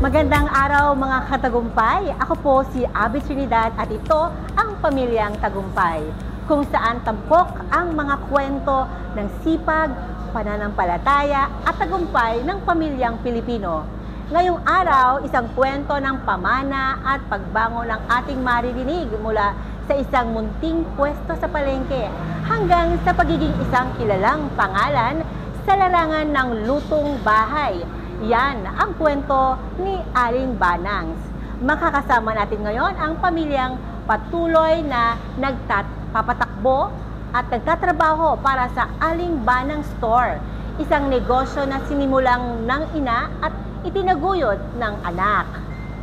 Magandang araw mga katagumpay. Ako po si Abby Trinidad at ito ang Pamilyang Tagumpay, kung saan tampok ang mga kwento ng sipag, pananampalataya at tagumpay ng pamilyang Pilipino. Ngayong araw, isang kwento ng pamana at pagbangon ng ating maririnig mula sa isang munting pwesto sa palengke hanggang sa pagiging isang kilalang pangalan sa larangan ng lutong bahay. Yan ang kwento ni Aling Banangs. Makakasama natin ngayon ang pamilyang patuloy na nagpapatakbo at nagtatrabaho para sa Aling Banang Store, isang negosyo na sinimulang ng ina at itinaguyod ng anak.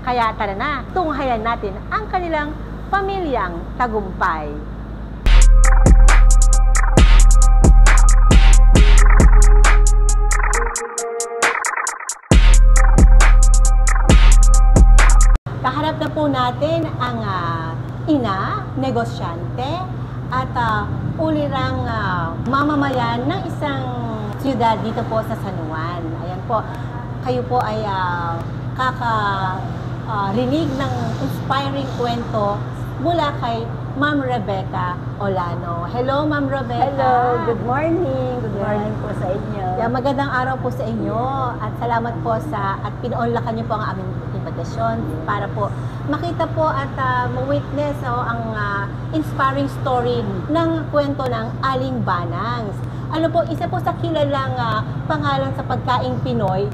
Kaya tara na, tunghayan natin ang kanilang pamilyang tagumpay. Kaharap na po natin ang ina, negosyante, at ulirang mamamayan ng isang siyudad dito po sa San Juan. Ayan po, kayo po ay rinig ng inspiring kwento mula kay Ma'am Rebecca Olano. Hello, Ma'am Rebecca. Hello, good morning. Good morning po sa inyo. Yeah, magandang araw po sa inyo at salamat po at pinaunlakan niyo po ang aming invitation para po makita po at ma-witness ang inspiring story ng kwento ng Aling Banangs. Ano po, isa po sa kilalang pangalan sa pagkaing Pinoy,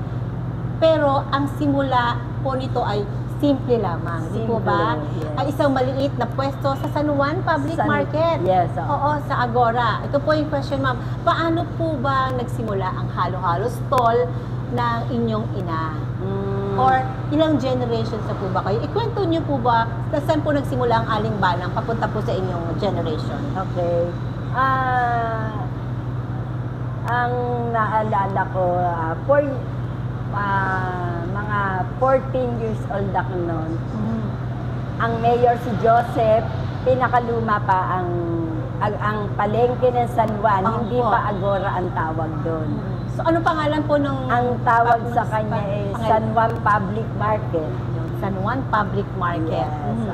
pero ang simula po nito ay simple lamang, di po ba? Yes. Ay isang maliit na pwesto sa San Juan Public Market. Yes. Oo, sa Agora. Ito po yung question, ma'am. Paano po ba nagsimula ang halo-halo stall ng inyong ina? Or ilang generations na po ba kayo? Ikwento niyo po ba saan po nagsimula ang Aling Banang papunta po sa inyong generation? Okay. Ang naalala ko, mga 14 years old ako noon. Ang mayor si Joseph, pinakaluma pa ang palengke ng San Juan, hindi pa Agora ang tawag doon. So ano pangalan po nung... Ang tawag sa kanya ay San Juan Public Market. San Juan Public Market. Yes.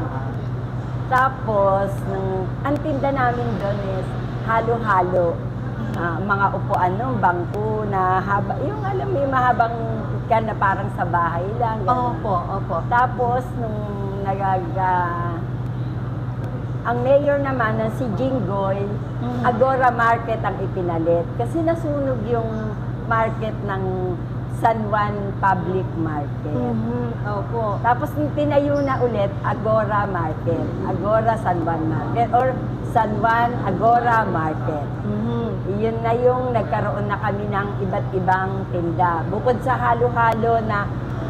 Tapos, ang tinda namin doon is halo-halo. Mga upuan ng bangko na haba, yung alam mo yung mahabang ka na parang sa bahay lang. Opo. Tapos, ang mayor naman na si Jinggoy, Agora Market ang ipinalit. Kasi nasunog yung market ng San Juan Public Market. Opo. Tapos tinayo na ulit Agora Market. Agora San Juan Market or San Juan Agora Market. Yun na yung nagkaroon na kami ng iba't ibang tinda. Bukod sa halo-halo na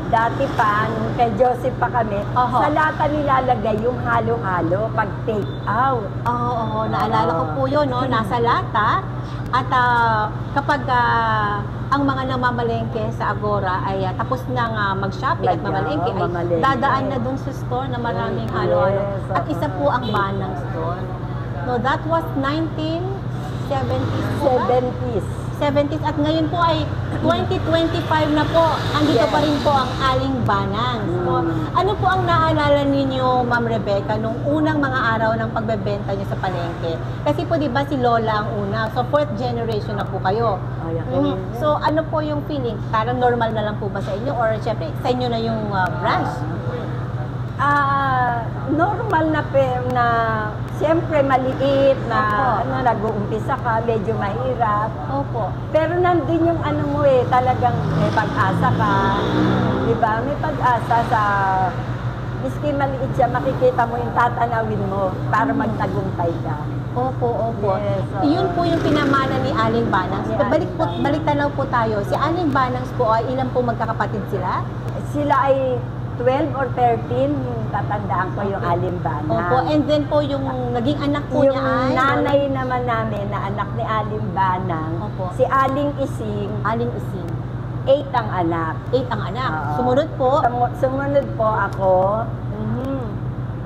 dati pa, nung kay Joseph pa kami, sa lata nilalagay yung halo-halo pag take out. Oo, naalala ko po yun, no? Nasa lata. At kapag ang mga namamalengke sa Agora ay tapos nang mag-shopping at mamalengke, ay dadaan na dun sa store na maraming halo-halo. At isa po ang Banang Store. No, that was 1970s. 70s at ngayon po ay 2025 na po. Andito pa rin po ang Aling Banangs. So, ano po ang naalala ninyo, Ma'am Rebecca, nung unang mga araw ng pagbebenta niyo sa palengke? Kasi po 'di ba si Lola ang una. So fourth generation na po kayo. So ano po yung feeling? Parang normal na lang po ba sa inyo or syempre sa inyo na yung branch? Normal na siyempre maliit na nag-uumpisa ka, medyo mahirap. Opo. Pero nandun yung mo talagang may pag-asa ka. Diba? May pag-asa sa miski maliit siya, makikita mo yung tatanawin mo para magtagumpay ka. Opo. Yes, Iyon po yung pinamana ni Aling Banangs. Balik tanaw po tayo. Si Aling Banangs po ay ilan po magkakapatid sila? Sila ay 12 or 13, tatandaan ko yung Aling Banang. Opo, and then po yung naging anak po niya ay? Yung nanay naman namin na anak ni Aling Banang, si Aling Ising. Aling Ising. 8 ang anak. 8 ang anak. Sumunod po? Sumunod po ako.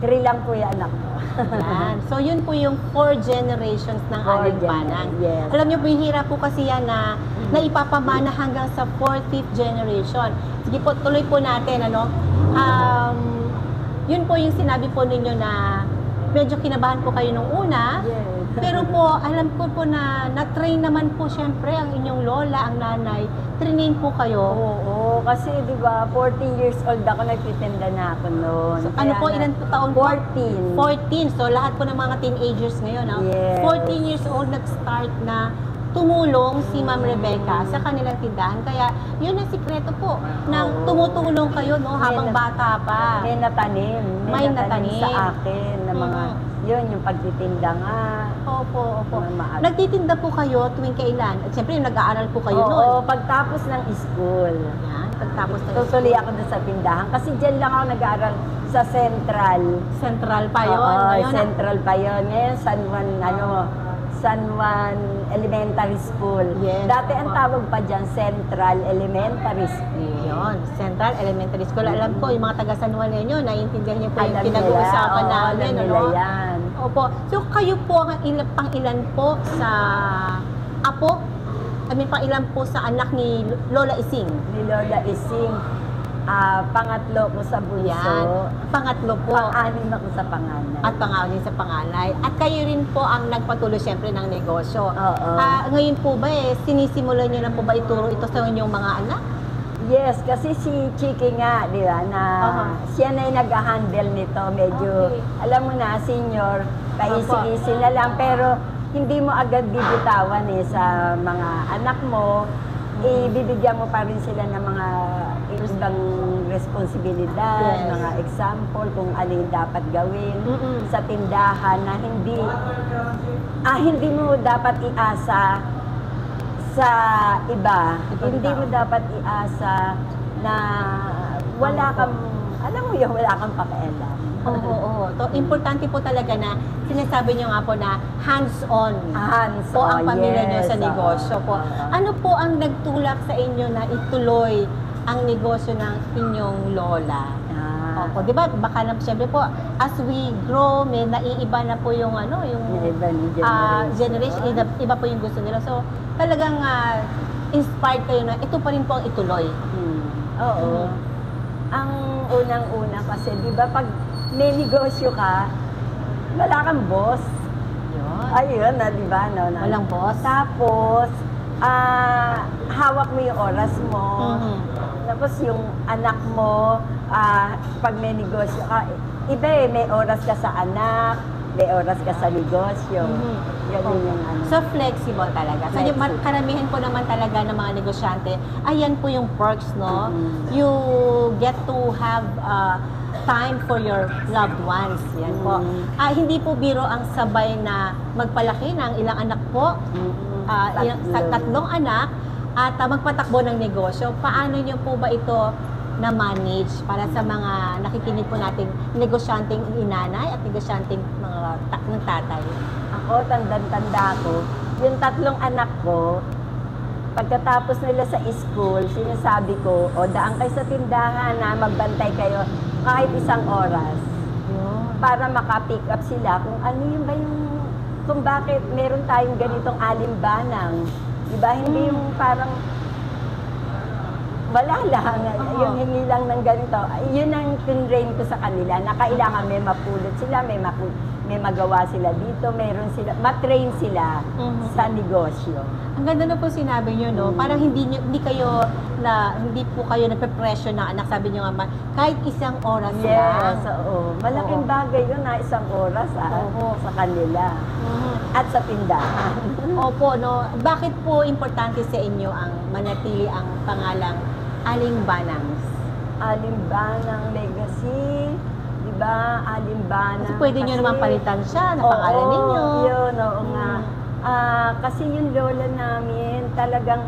3 lang po yung anak ko. Yan. So, yun po yung 4 generations ng Four Aling Banang. yes. Alam niyo po, yung hirap po kasi yan na ipapamana hanggang sa 4th, 5th generation. Sige po, tuloy po natin, ano. Yun po yung sinabi po ninyo na medyo kinabahan po kayo nung una. Yes. Pero po, alam ko po na na-train naman po syempre ang inyong lola, ang nanay. Trainin po kayo. Oo, kasi di ba 14 years old ako, nagtitinda na ako noon. So, ano po, ilan po taon po? 14. 14. So, lahat po ng mga teenagers ngayon, no? Yes. 14 years old, nag-start na tumulong si Ma'am Rebecca sa kanilang tindahan. Kaya, yun ang sikreto po, na tumutulong kayo, no, habang bata pa. May natanim. May natanim. Sa akin na mga, yun, yung pagtitinda nga. Opo, opo. Mga maaga. Nagtitinda po kayo tuwing kailan? At syempre, nag-aaral po kayo noon. Oo, pagtapos ng school. Yan, pagtapos ng Tutuloy ako doon sa tindahan. Kasi dyan lang ako nag-aaral sa Central. Central pa yun. Oo, Ngayon, Central pa yun. Ngayon, San Juan Elementary School. Yes, Dati ang opo. tawag pa dyan, Central Elementary School. Yun, Central Elementary School. Alam ko, yung mga taga San Juan ninyo, naiintindihan niyo po yung Alam pinag-uusapan nila, namin. alam ano? nila yan. Opo. So, kayo po ang pang-ilan po sa apo? Pang-ilan po sa anak ni Lola Ising? Ni Lola Ising, pangatlo ko sa bunso. Yan. Pangatlo po. Pang-anim ako sa panganay. At pangalan sa panganay. At kayo rin po ang nagpatuloy siyempre ng negosyo. Oo. Ngayon po ba sinisimulan niyo na po ba ituro ito sa inyong mga anak? Yes, kasi si Chiki nga, di ba, na siya na yung nag-handle nito. Medyo, Okay. alam mo na, senior, paisi-isi na lang. Pero hindi mo agad bibitawan sa mga anak mo. Ibibigyan mo pa rin sila ng mga ibang responsibilidad, Yes. mga example kung ano yung dapat gawin Mm-mm. sa tindahan na hindi mo dapat iasa sa iba. Ibang Hindi tao. mo dapat iasa na wala kang, alam mo yun, wala kang pakialam. Oo. To, importante po talaga na sinasabi niyo nga po na hands-on Hands po ang on, pamilya niyo yes, sa negosyo po. oo. Ano po ang nagtulak sa inyo na ituloy ang negosyo ng inyong lola? Opo, di ba? Baka na, siyempre po, as we grow, may naiiba na po yung ano, yung Yung iba ni generation, iba po yung gusto nila. So, talagang inspired kayo na ito pa rin po ang ituloy. Oo. Ang unang-una kasi, di ba, pag may negosyo ka, wala kang boss. Yun. Ayun, di ba? No, Walang boss. Tapos, hawak mo yung oras mo. Mhm. Tapos yung anak mo, pag may negosyo ka, iba may oras ka sa anak, may oras ka sa negosyo. Mhm. Ganun yung ano. So, flexible talaga. So, yung Flexible. karamihan po naman talaga ng mga negosyante, ayan po yung perks, no? Mhm. You get to have time for your loved ones. Yan po. Mhm. Hindi po biro ang sabay na magpalaki ng ilang anak po, tatlong anak, at magpatakbo ng negosyo. Paano nyo po ba ito na-manage para sa mga nakikinig po nating negosyanteng inanay at negosyanteng ng tatay? Ako, tandang-tanda ko, yung tatlong anak ko, pagkatapos nila sa school, sinasabi ko, daan kayo sa tindahan na magbantay kayo kahit isang oras para maka-pick up sila kung ano yung ba yung, kung bakit meron tayong ganitong alimbanang. Diba? Hindi yung parang wala lang, yung hingi lang ng ganito. Yun ang tinrain ko sa kanila na kailangan may mapulot sila, may magawa sila dito, meron sila, matrain sila sa negosyo. Ang ganda na po sinabi nyo, no? Parang hindi po kayo nagpe-pressure ng anak, sabi nyo nga, kahit isang oras lang. Yes, oo. Malaking bagay yun na isang oras sa kanila. At sa tindahan. Opo, no? Bakit po importante sa inyo ang manatili ang pangalang Aling Banangs? Alimbanang Legacy, di ba? Alimbanang. Kasi pwede nyo naman palitan siya na pangalan ninyo. Yun, oo nga. Kasi yung lola namin talagang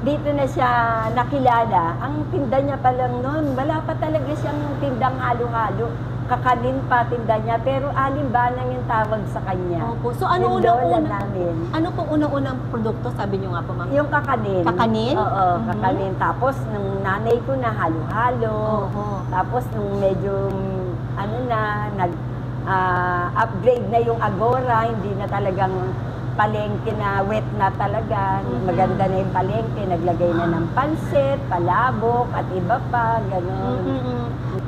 dito na siya nakilala. Ang tinda niya pa lang noon, wala pa talaga siyang tindang halo-halo. Kakanin pa tinda niya, pero alimbanang yung tawag sa kanya. Opo. So ano Yung lola unang-unang namin. ano po unang-unang produkto, sabi nyo nga po, ma'am? Yung kakanin. Kakanin? Oo, Mhm. kakanin. Tapos, nung nanay ko na halo-halo. Oo. Tapos, nung medyo ano na, upgrade na yung Agora, hindi na talagang palengke na wet na talaga. Maganda na yung palengke, naglagay na ng pansit, palabok, at iba pa, gano'n.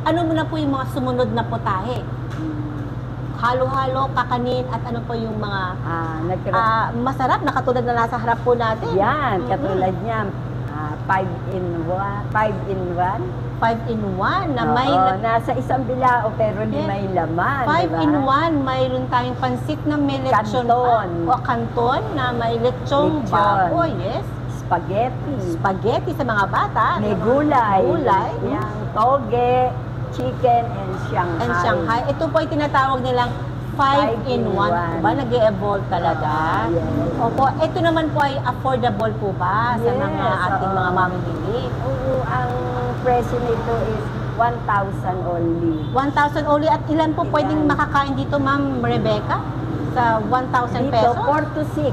Ano mo na po yung mga sumunod na putahe? Halo-halo, kakanin, at ano po yung mga masarap na katulad na nasa harap po natin? Yan, katulad niya, 5-in-1. 5-in-1 na may... nasa isang bilao pero di may laman. 5-in-1, mayroon tayong pansit na may lechon. Canton. Canton na may lechong baboy, yes. Spaghetti sa mga bata. May gulay. Yang toge, chicken, and Shanghai. Ito po ay tinatawag nilang 5-in-1. Diba? Nag-e-evolve talaga. Yes. Opo, ito naman po ay affordable po ba sa mga ating mga mamimili? Oo, ang presyo nito is 1,000 only. 1,000 only. At ilan po pwedeng makakain dito, Ma'am Rebecca? Sa 1,000 pesos? Dito, 4 to 6.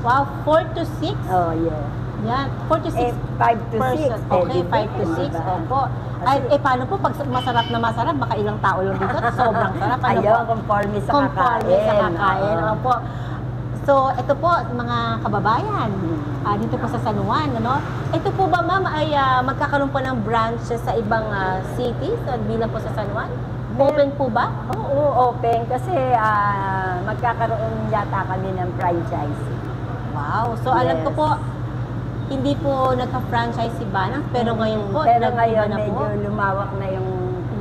Wow, 4 to 6? Oh, yeah. Yan, 4 to 6 5 to 6. Okay, 5 to 6. Opo. Ay, paano po pag masarap na masarap, baka ilang tao lang dito? Sobrang sarap. Ano Ayaw, po? conforme sa Conforme sa kakain. Oo. Opo. So, ito po, mga kababayan, dito po sa San Juan, ano? Ito po ba, ma'am, ay magkakaroon po ng branches sa ibang cities bilang po sa San Juan? Open po ba? Oo, open. Kasi magkakaroon yata kami ng franchise. Wow. So, alam ko po, hindi po nagka-franchise si Banang, pero ngayon po, pero ngayon na medyo po. lumawak na yung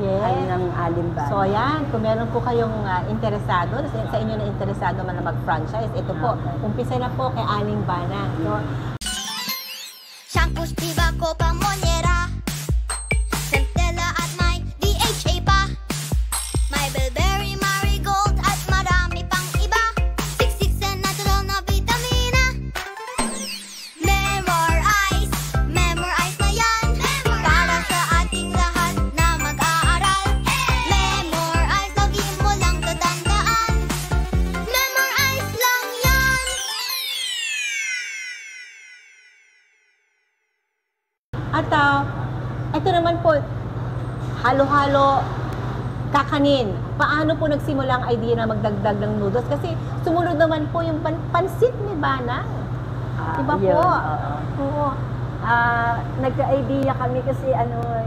ng Alimban. So, ayan, kung meron po kayong interesado, sa inyo na interesado man na mag-franchise, ito po, umpisa na po kay Aling Banang. So, Shampoo, Viva, Copa, Monera, Centella at may DHA pa. May Bilberry, Marigold at marami pang iba. Siksik sa natural na vitamina. Memorize na yan. Para sa ating lahat na mag-aaral. Memorize, lagi mo lang tatandaan. Memorize lang yan. at ito naman po, halo-halo, kakanin. Paano po nagsimula ang idea na magdagdag ng noodles? Kasi sumunod naman po yung pansit ni Banang. Diba po? Oo. Nagka-idea kami kasi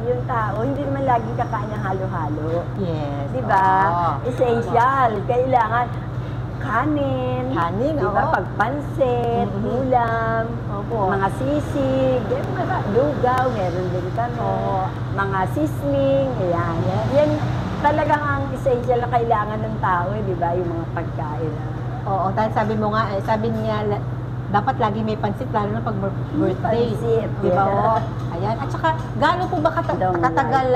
yung tao, hindi naman laging kakain ng halo-halo. Yes. Diba? Essential. Kailangan kanin, diba? oo. Pagpansit, ulam, mga sisig, mga lugaw, meron din kami. Mga sisling, ayan. Yan talagang ang essential na kailangan ng tao, diba? Yung mga pagkain. Oo, dahil sabi mo nga, sabi niya, dapat lagi may pansit, lalo na pag birthday. Pansit, diba? Ayan. At saka, gaano po ba katagal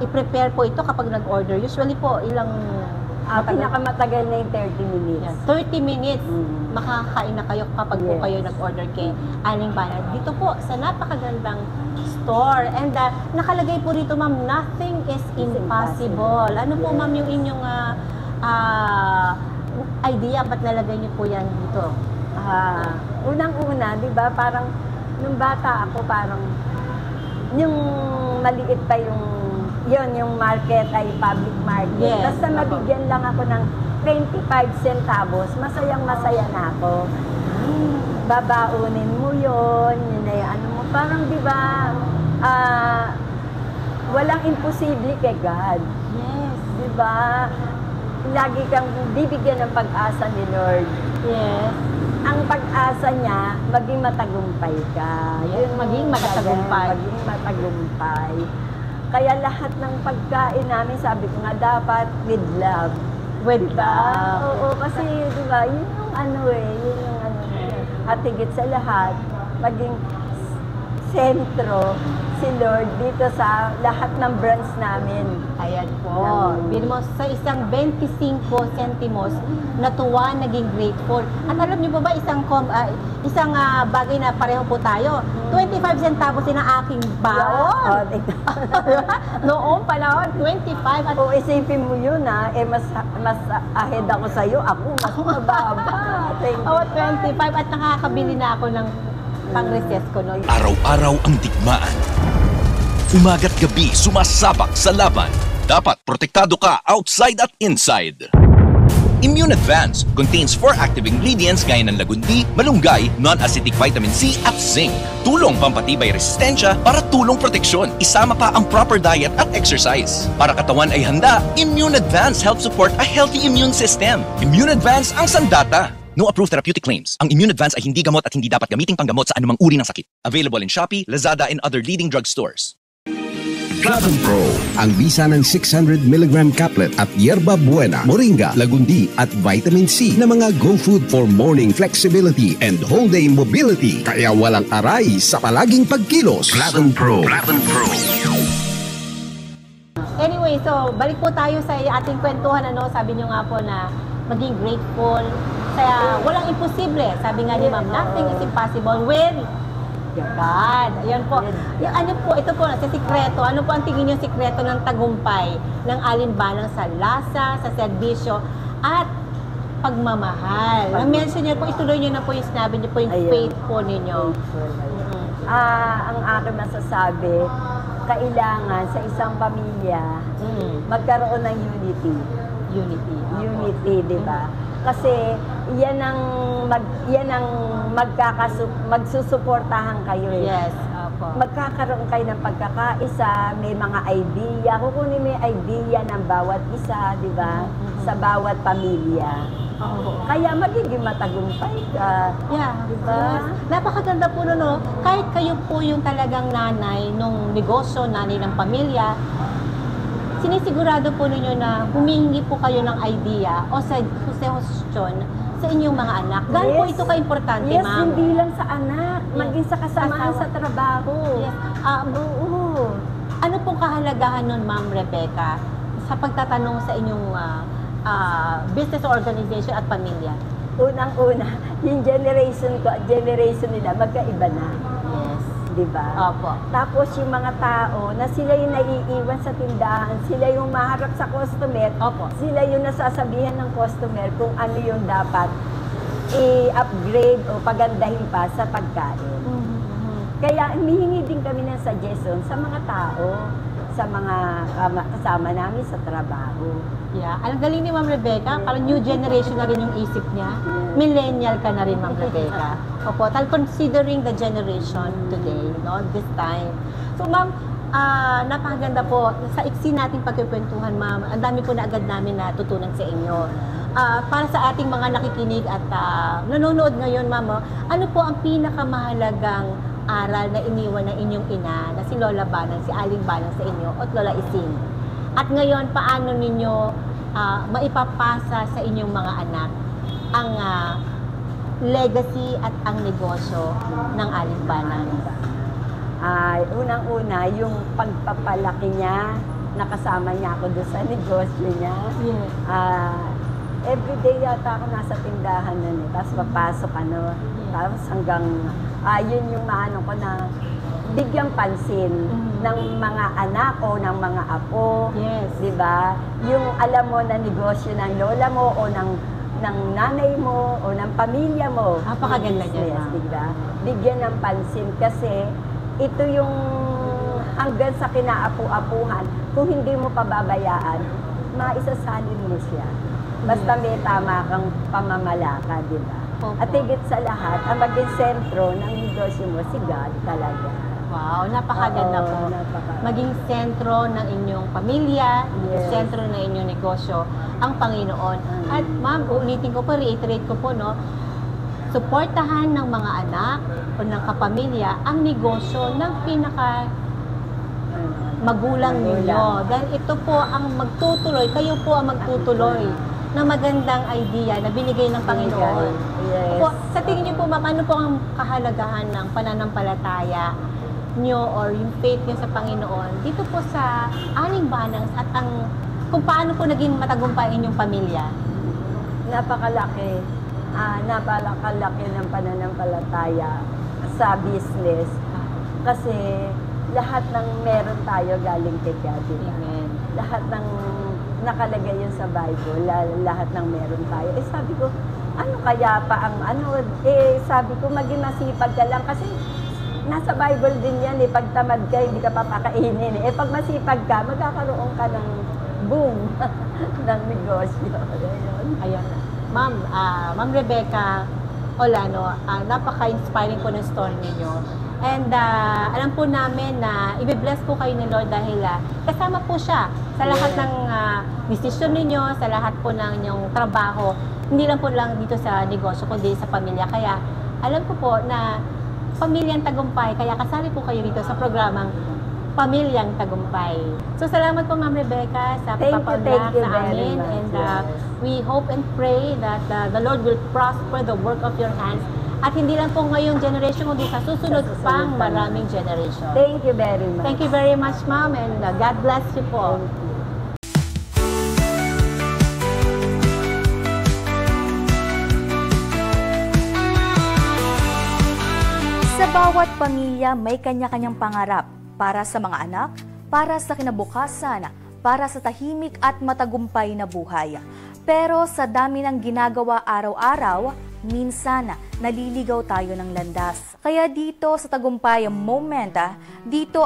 i-prepare po ito kapag nag-order? Usually po, ilang... pinakamatagal na yung 30 minutes. Yan, 30 minutes, makakain na kayo kapag po kayo nag-order kay Aling Banang. Dito po, sa napakagandang store. And nakalagay po dito, ma'am, nothing is impossible. Ano po, ma'am, yung inyong idea? Ba't nalagay niyo po yan dito? Unang-una, di ba, parang, nung bata ako, parang, yung maliit pa yung market ay public market. Yes. Basta mabigyan lang ako ng 25 centavos, masayang-masaya na ako. Babaunin mo yun na yung ano mo. Parang, di ba, walang imposible kay God. Yes. Di ba? Lagi kang bibigyan ng pag-asa ni Lord. Yes. Ang pag-asa niya, maging matagumpay ka. Yes, maging matagumpay. Maging matagumpay. Kaya lahat ng pagkain namin, sabi ko nga, dapat with love. With diba? love. Oo, kasi, di ba, yun yung yun yung at higit sa lahat, maging sentro si Lord dito sa lahat ng branch namin. Ayan po. Bilhin mo, sa isang 25 centimos, natuwa, naging grateful. At alam niyo ba isang bagay na pareho po tayo, 25 centavos din ang aking baon. Noong panahon, 25. At isipin mo yun mas ahead ako sa'yo, ako mas mababa. 25 at nakakabili na ako ng pang-recess ko noon. Araw-araw ang digmaan. Umaga't gabi sumasabak sa laban. Dapat protektado ka outside at inside. Immune Advance contains 4 active ingredients gaya ng lagundi, malunggay, non-acidic vitamin C at zinc. Tulong pampatibay resistensya para tulong proteksyon. Isama pa ang proper diet at exercise. Para katawan ay handa, Immune Advance helps support a healthy immune system. Immune Advance ang sandata. No approved therapeutic claims. Ang Immune Advance ay hindi gamot at hindi dapat gamiting panggamot sa anumang uri ng sakit. Available in Shopee, Lazada, and other leading drugstores. Platinum Pro, ang bisa ng 600mg caplet at yerba buena, moringa, lagundi at vitamin C na mga go food for morning flexibility and whole day mobility. Kaya walang aray sa palaging pagkilos. Platinum Pro. Platinum Pro. Anyway, so balik po tayo sa ating kwentuhan. Sabi nyo nga po na maging grateful. Kaya walang imposible. Sabi nga ni Ma'am, nothing is impossible with God. Ayan po. Ano po, ito po, sa sikreto. Ano po ang tingin niyo sikreto ng tagumpay ng alinbanang sa lasa, sa serbisyo, at pagmamahal? Na-mention niyo po, ituloy niyo na po yung sinabi niyo po yung faith po ninyo. Ang aking masasabi, kailangan sa isang pamilya magkaroon ng unity. Unity, di ba? Kasi yan ang magsusuportahan kayo eh. Yes, opo. Magkakaroon kayo ng pagkakaisa, may mga idea, kukunin mo yung idea ng bawat isa, di ba? Sa bawat pamilya. Kaya magiging matagumpay ka. Yeah, di ba? yes. Napakaganda po no. Kahit kayo po yung talagang nanay nung negosyo, nanay ng pamilya, sinisigurado po ninyo na humihingi po kayo ng idea o sa suggestion sa inyong mga anak. Gaano po ito ka-importante, yes, ma'am? hindi lang sa anak, maging sa kasamaan sa trabaho. Yes. Ano pong kahalagahan nun, Ma'am Rebecca, sa pagtatanong sa inyong business organization at pamilya? Unang-una, yung generation ko at generation nila, magkaiba na. Yes. Diba? Opo. Tapos yung mga tao na sila yung naiiwan sa tindahan, sila yung maharap sa customer, Opo. sila yung nasasabihan ng customer kung ano yung dapat i-upgrade o pagandahin pa sa pagkain. Kaya humihingi din kami ng suggestion sa mga tao, sa mga kasama namin sa trabaho. Yeah. Ang galing ni Ma'am Rebecca, parang new generation na rin yung isip niya. Millennial ka na rin, Ma'am Rebecca. Opo, considering the generation today, no, this time. So, Ma'am, napakaganda po. Sa iksi nating pagkukwentuhan, Ma'am, ang dami po na agad namin natutunan sa inyo. Para sa ating mga nakikinig at nanonood ngayon, Ma'am, ano po ang pinakamahalagang aral na iniwan ng inyong ina na si Lola Banang, si Aling Banang sa inyo at Lola Ising? At ngayon, paano ninyo maipapasa sa inyong mga anak ang legacy at ang negosyo ng Aling Banang? Unang-una, yung pagpapalaki niya, nakasama niya ako doon sa negosyo niya. Yes. Everyday yata ako nasa tindahan na tapos papasok tapos hanggang, yun yung maano ko na bigyang pansin ng mga anak o ng mga apo. Yes. Di ba? Yung alam mo na negosyo ng lola mo o ng nanay mo o ng pamilya mo. Napakaganda niya, Ma'am. Diba? Bigyan ng pansin kasi ito yung hanggang sa kinaapu-apuhan, kung hindi mo pababayaan, maisasalin mo siya. Basta may tama kang pamamalaka, di ba? At higit sa lahat, ang maging sentro ng negosyo mo, si God talaga. Wow, napakaganda po. Maging sentro ng inyong pamilya, sentro ng inyong negosyo, ang Panginoon. At ma'am, ulitin ko po, reiterate ko po, no, suportahan ng mga anak o ng kapamilya ang negosyo ng pinaka magulang ninyo. Dahil ito po ang magtutuloy, kayo po ang magtutuloy ng magandang idea na binigay ng Panginoon. Yes. Po, sa tingin niyo po, ma'am, ano po ang kahalagahan ng pananampalataya nyo or yung faith nyo sa Panginoon dito po sa Aling Banang at ang kung paano po naging matagumpay inyong pamilya? Napakalaki. Napakalaki ng pananampalataya sa business. Kasi lahat ng meron tayo galing kay God. Amen. Lahat ng nakalagay yun sa Bible, lahat ng meron tayo. Sabi ko, ano kaya pa ang sabi ko, maging masipag ka lang kasi nasa Bible din yan pag tamad ka, hindi ka papakainin pag masipag ka, magkakaroon ka ng boom ng negosyo. Ayun. Ayan. Ma'am Rebecca Olano, napaka-inspiring po ng story ninyo. And alam po namin na i-bless po kayo ni Lord dahil kasama po siya sa lahat ng decision ninyo, sa lahat po ng inyong trabaho. Hindi lang po lang dito sa negosyo, kundi sa pamilya. Kaya alam ko po na Pamilyang Tagumpay, kaya kasali po kayo dito sa programang Pamilyang Tagumpay. So salamat po Ma'am Rebecca sa pagpapaunlak sa amin. And we hope and pray that the Lord will prosper the work of your hands. At hindi lang po ngayong generation, kundi sa susunod pang maraming generation. Thank you very much. Thank you very much, Ma'am, and God bless you po. Sa bawat pamilya, may kanya-kanyang pangarap para sa mga anak, para sa kinabukasan, para sa tahimik at matagumpay na buhay. Pero sa dami ng ginagawa araw-araw, minsan naliligaw tayo ng landas. Kaya dito sa Tagumpay Moment, ito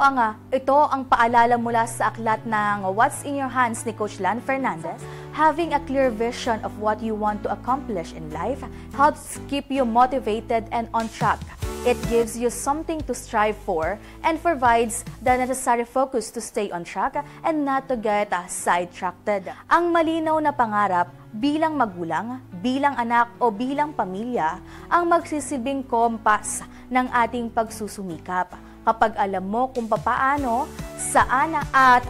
ang paalala mula sa aklat ng What's in Your Hands ni Coach Lan Fernandez. Having a clear vision of what you want to accomplish in life helps keep you motivated and on track. It gives you something to strive for and provides the necessary focus to stay on track and not to get sidetracked. Ang malinaw na pangarap bilang magulang, bilang anak o bilang pamilya ang magsisilbing kompas ng ating pagsusumikap. Kapag alam mo kung paano, saan at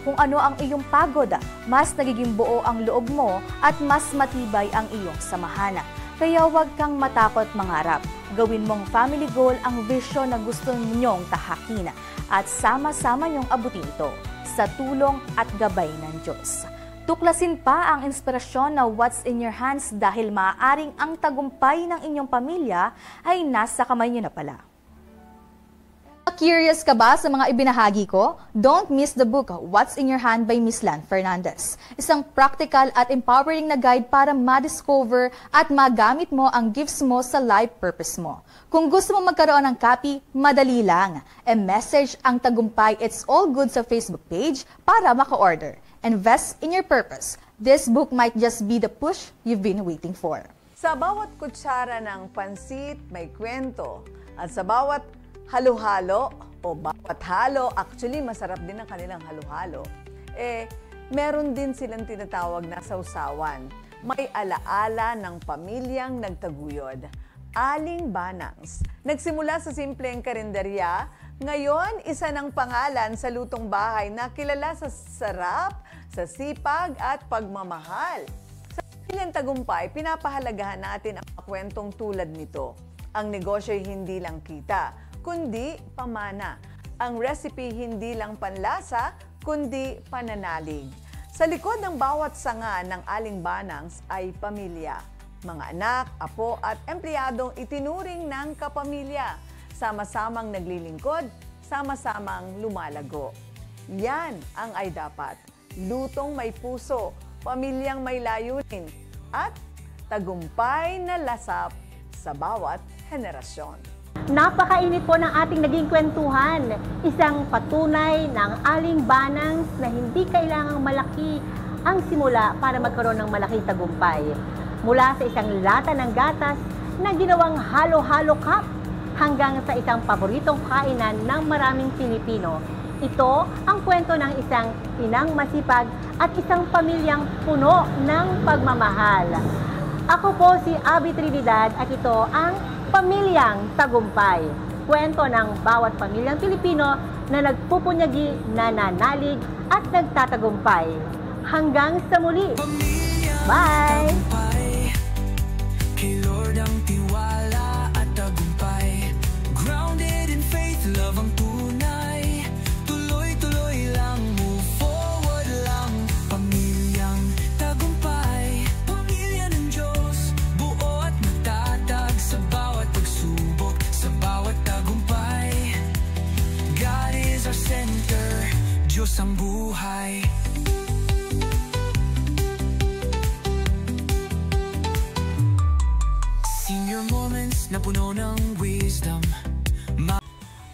kung ano ang iyong pagod, mas nagiging buo ang loob mo at mas matibay ang iyong samahan. Kaya huwag kang matakot mangarap. Gawin mong family goal ang vision na gusto ninyong tahakin at sama-sama niyong abutin ito sa tulong at gabay ng Diyos. Tuklasin pa ang inspirasyon na What's in Your Hands dahil maaaring ang tagumpay ng inyong pamilya ay nasa kamay niyo na pala. Curious ka ba sa mga ibinahagi ko? Don't miss the book What's in Your Hand by Miss Lan Fernandez. Isang practical at empowering na guide para ma-discover at magamit mo ang gifts mo sa life purpose mo. Kung gusto mo magkaroon ng copy, madali lang. E-message ang Tagumpay It's All Good sa Facebook page para maka-order. Invest in your purpose. This book might just be the push you've been waiting for. Sa bawat kutsara ng pansit, may kwento. At sa bawat halo-halo o bawat halo, actually masarap din ang kanilang halo-halo, meron din silang tinatawag na sausawan. May alaala ng pamilyang nagtaguyod. Aling Banangs. Nagsimula sa simpleng karinderya, ngayon isa ng pangalan sa lutong bahay na kilala sa sarap, sa sipag at pagmamahal. Sa Pamilyang Tagumpay, pinapahalagahan natin ang mga kwentong tulad nito. Ang negosyo'y hindi lang kita, kundi pamana. Ang recipe hindi lang panlasa, kundi pananalig. Sa likod ng bawat sanga ng Aling Banangs ay pamilya. Mga anak, apo at empleyadong itinuring ng kapamilya. Sama-samang naglilingkod, sama-samang lumalago. Yan ang ay dapat. Lutong may puso, pamilyang may layunin, at tagumpay na lasap sa bawat henerasyon. Napakainit po ng ating naging kwentuhan. Isang patunay ng Aling Banangs na hindi kailangang malaki ang simula para magkaroon ng malaking tagumpay. Mula sa isang lata ng gatas na ginawang halo-halo cup hanggang sa isang paboritong kainan ng maraming Pilipino. Ito ang kwento ng isang inang masipag at isang pamilyang puno ng pagmamahal. Ako po si Abby Trinidad at ito ang Pamilyang Tagumpay. Kwento ng bawat pamilyang Pilipino na nagpupunyagi, nananalig at nagtatagumpay. Hanggang sa muli. Bye! Kay Lord ang tiwala at tagumpay. Grounded in faith, love ang tunay. Tuloy-tuloy lang, move forward lang. Pamilyang Tagumpay. Pamilya ng Diyos, buo at matatag sa bawat pagsubok, sa bawat tagumpay. God is our center, Diyos ang buhay. Senior moments na puno ng wisdom.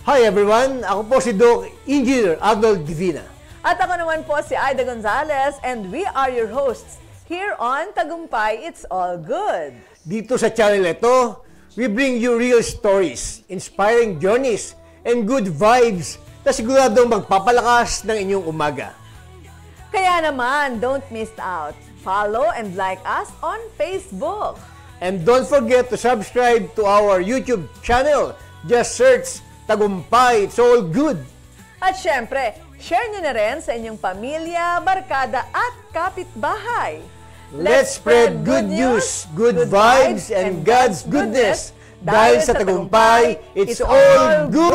Hi everyone! Ako po si Doc Engineer Arnold Divina. At ako naman po si Aida Gonzalez and we are your hosts here on Tagumpay It's All Good. Dito sa channel ito, we bring you real stories, inspiring journeys, and good vibes na siguradong magpapalakas ng inyong umaga. Kaya naman, don't miss out. Follow and like us on Facebook. And don't forget to subscribe to our YouTube channel. Just search Tagumpay It's All Good. At syempre, share nyo na rin sa inyong pamilya, barkada at kapitbahay. Let's spread good news, good vibes, and God's goodness. Dahil sa Tagumpay, it's all good!